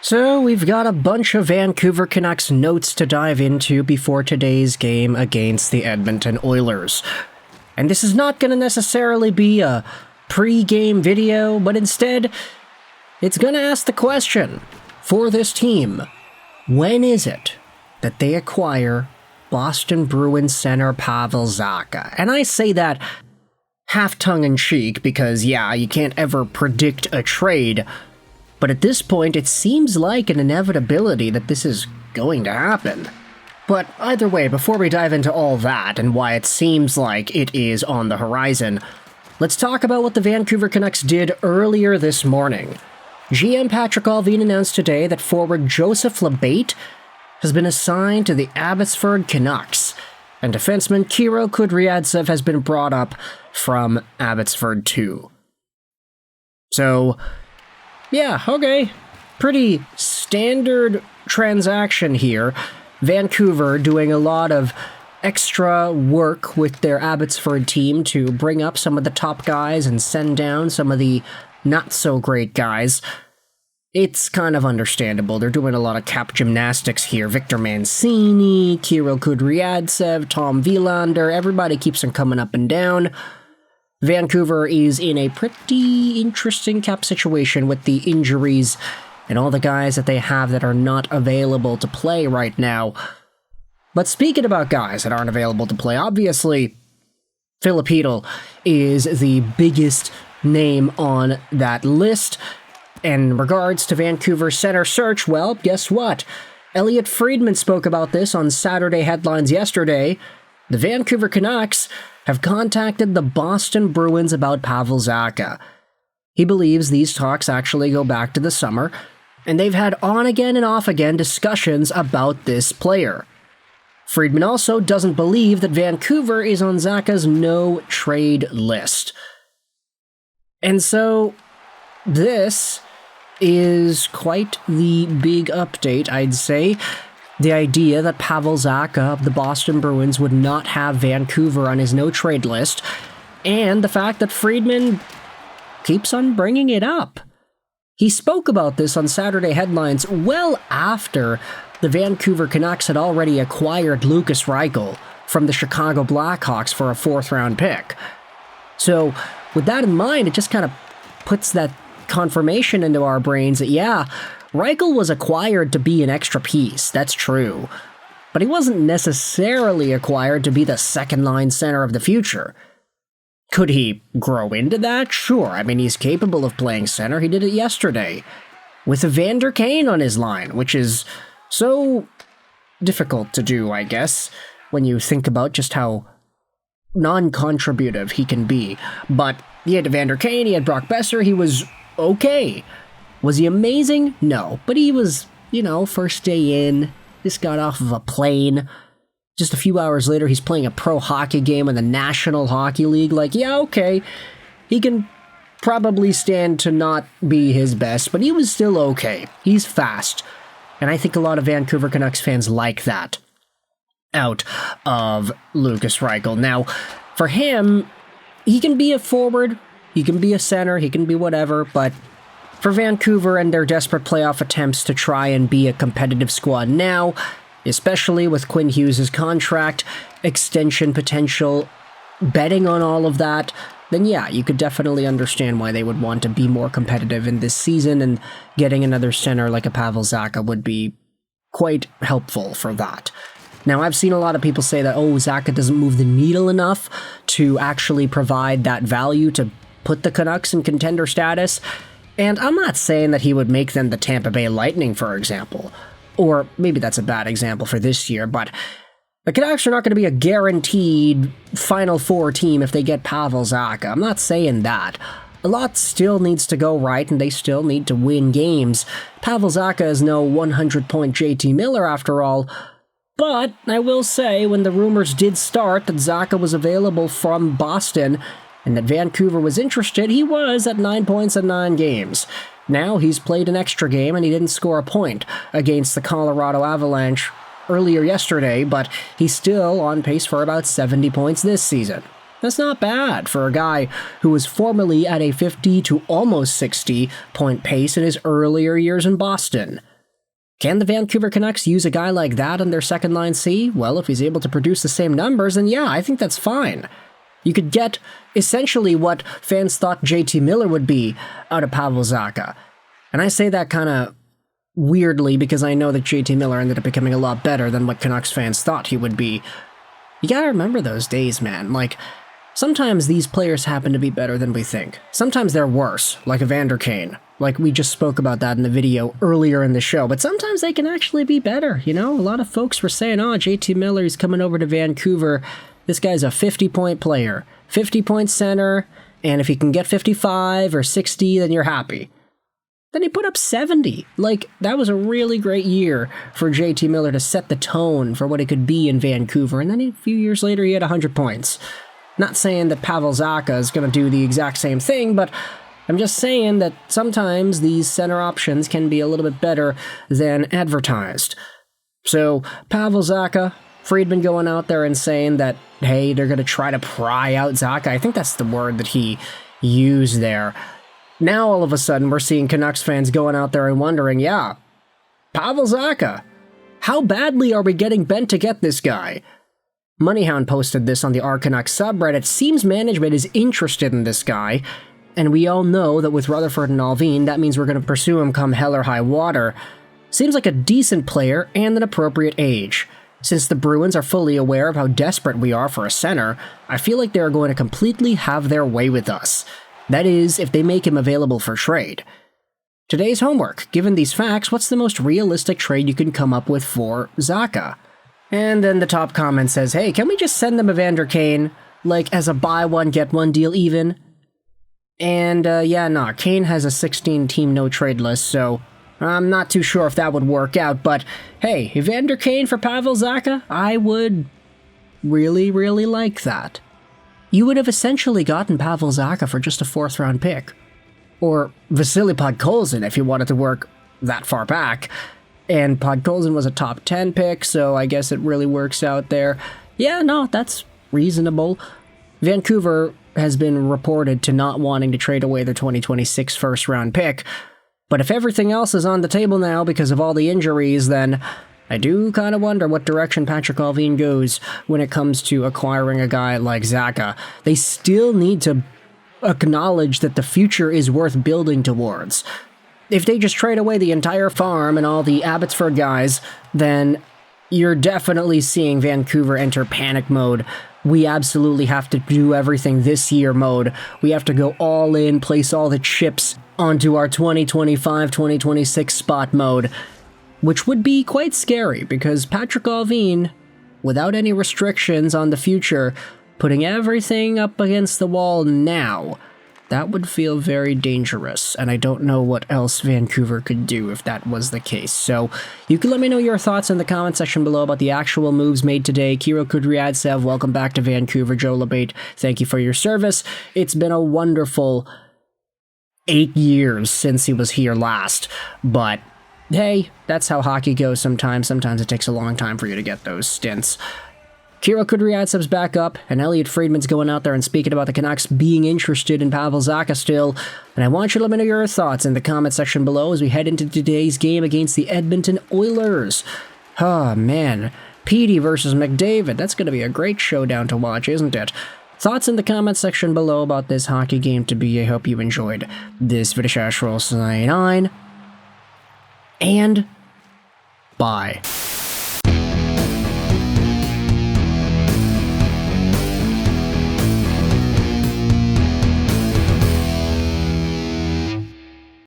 So we've got a bunch of Vancouver Canucks notes to dive into before today's game against the Edmonton Oilers. And this is not going to necessarily be a pre-game video, but instead, it's going to ask the question for this team: when is it that they acquire Boston Bruins center Pavel Zacha? And I say that half tongue-in-cheek because, yeah, you can't ever predict a trade, but at this point, it seems like an inevitability that this is going to happen. But either way, before we dive into all that and why it seems like it is on the horizon, let's talk about what the Vancouver Canucks did earlier this morning. GM Patrick Allvin announced today that forward Joseph Labate has been assigned to the Abbotsford Canucks, and defenseman Kirill Kudryavtsev has been brought up from Abbotsford too. So, yeah, okay. Pretty standard transaction here. Vancouver doing a lot of extra work with their Abbotsford team to bring up some of the top guys and send down some of the not-so-great guys. It's kind of understandable. They're doing a lot of cap gymnastics here. Victor Mancini, Kirill Kudryavtsev, Tom Wielander, everybody keeps on coming up and down. Vancouver is in a pretty interesting cap situation with the injuries and all the guys that they have that are not available to play right now. But speaking about guys that aren't available to play, obviously, Filipino is the biggest name on that list. And in regards to Vancouver's center search, well, guess what? Elliotte Friedman spoke about this on Saturday Headlines yesterday. The Vancouver Canucks have contacted the Boston Bruins about Pavel Zacha. He believes these talks actually go back to the summer, and they've had on-again and off-again discussions about this player. Friedman also doesn't believe that Vancouver is on Zacha's no-trade list. And so, this is quite the big update, I'd say. The idea that Pavel Zacha of the Boston Bruins would not have Vancouver on his no-trade list, and the fact that Friedman keeps on bringing it up. He spoke about this on Saturday Headlines well after the Vancouver Canucks had already acquired Lukas Reichel from the Chicago Blackhawks for a fourth-round pick. So, with that in mind, it just kind of puts that confirmation into our brains that, yeah, Reichel was acquired to be an extra piece, that's true. But he wasn't necessarily acquired to be the second-line center of the future. Could he grow into that? Sure, I mean, he's capable of playing center, he did it yesterday. With Evander Kane on his line, which is so difficult to do, I guess, when you think about just how non-contributive he can be. But he had Evander Kane, he had Brock Besser, he was okay. Was he amazing? No. But he was, first day in, just got off of a plane. Just a few hours later, he's playing a pro hockey game in the National Hockey League. Like, yeah, okay. He can probably stand to not be his best, but he was still okay. He's fast. And I think a lot of Vancouver Canucks fans like that out of Lukas Reichel. Now, for him, he can be a forward, he can be a center, he can be whatever, but for Vancouver and their desperate playoff attempts to try and be a competitive squad now, especially with Quinn Hughes' contract, extension potential, betting on all of that, then yeah, you could definitely understand why they would want to be more competitive in this season, and getting another center like a Pavel Zacha would be quite helpful for that. Now, I've seen a lot of people say that, Zacha doesn't move the needle enough to actually provide that value to put the Canucks in contender status. And I'm not saying that he would make them the Tampa Bay Lightning, for example. Or maybe that's a bad example for this year, but the Canucks are not going to be a guaranteed Final Four team if they get Pavel Zacha. I'm not saying that. A lot still needs to go right, and they still need to win games. Pavel Zacha is no 100-point JT Miller, after all. But I will say, when the rumors did start that Zacha was available from Boston, and that Vancouver was interested, he was at 9 points in 9 games. Now he's played an extra game and he didn't score a point against the Colorado Avalanche earlier yesterday, but he's still on pace for about 70 points this season. That's not bad for a guy who was formerly at a 50 to almost 60 point pace in his earlier years in Boston. Can the Vancouver Canucks use a guy like that on their second line C? Well, if he's able to produce the same numbers, then yeah, I think that's fine. You could get essentially what fans thought JT Miller would be out of Pavel Zacha. And I say that kind of weirdly because I know that JT Miller ended up becoming a lot better than what Canucks fans thought he would be. You gotta remember those days, man. Like, sometimes these players happen to be better than we think. Sometimes they're worse, like Evander Kane. Like, we just spoke about that in the video earlier in the show. But sometimes they can actually be better, you know? A lot of folks were saying, oh, JT Miller, he's coming over to Vancouver. This guy's a 50-point player. 50-point center, and if he can get 55 or 60, then you're happy. Then he put up 70. Like, that was a really great year for JT Miller to set the tone for what it could be in Vancouver. And then a few years later, he had 100 points. Not saying that Pavel Zacha is going to do the exact same thing, but I'm just saying that sometimes these center options can be a little bit better than advertised. So, Pavel Zacha, Friedman going out there and saying that, hey, they're going to try to pry out Zacha. I think that's the word that he used there. Now, all of a sudden, we're seeing Canucks fans going out there and wondering, yeah, Pavel Zacha, how badly are we getting bent to get this guy? Moneyhound posted this on the Canucks subreddit. Seems management is interested in this guy, and we all know that with Rutherford and Alvin, that means we're going to pursue him come hell or high water. Seems like a decent player and an appropriate age. Since the Bruins are fully aware of how desperate we are for a center, I feel like they are going to completely have their way with us. That is, if they make him available for trade. Today's homework. Given these facts, what's the most realistic trade you can come up with for Zacha? And then the top comment says, hey, can we just send them Evander Kane? Like, as a buy one, get one deal even? And, Kane has a 16-team no-trade list, so I'm not too sure if that would work out, but hey, Evander Kane for Pavel Zacha? I would really, really like that. You would have essentially gotten Pavel Zacha for just a 4th-round pick. Or Vasily Podkolzin if you wanted to work that far back. And Podkolzin was a top 10 pick, so I guess it really works out there. Yeah, no, that's reasonable. Vancouver has been reported to not wanting to trade away their 2026 first-round pick. But if everything else is on the table now because of all the injuries, then I do kind of wonder what direction Patrick Allvin goes when it comes to acquiring a guy like Zacha. They still need to acknowledge that the future is worth building towards. If they just trade away the entire farm and all the Abbotsford guys, then you're definitely seeing Vancouver enter panic mode. We absolutely have to do everything this year mode. We have to go all in, place all the chips onto our 2025-2026 spot mode, which would be quite scary because Patrick Allvin, without any restrictions on the future, putting everything up against the wall now, that would feel very dangerous, and I don't know what else Vancouver could do if that was the case. So, you can let me know your thoughts in the comment section below about the actual moves made today. Kiro Kudryadsev, welcome back to Vancouver. Joe Labate, thank you for your service. It's been a wonderful 8 years since he was here last, but hey, that's how hockey goes sometimes. Sometimes it takes a long time for you to get those stints. Kiro Kudryavtsev's back up, and Elliotte Friedman's going out there and speaking about the Canucks being interested in Pavel Zacha still, and I want you to let me know your thoughts in the comment section below as we head into today's game against the Edmonton Oilers. Oh man, Petey versus McDavid, that's going to be a great showdown to watch, isn't it? Thoughts in the comment section below about this hockey game to be. I hope you enjoyed this video. Roll 9, and bye.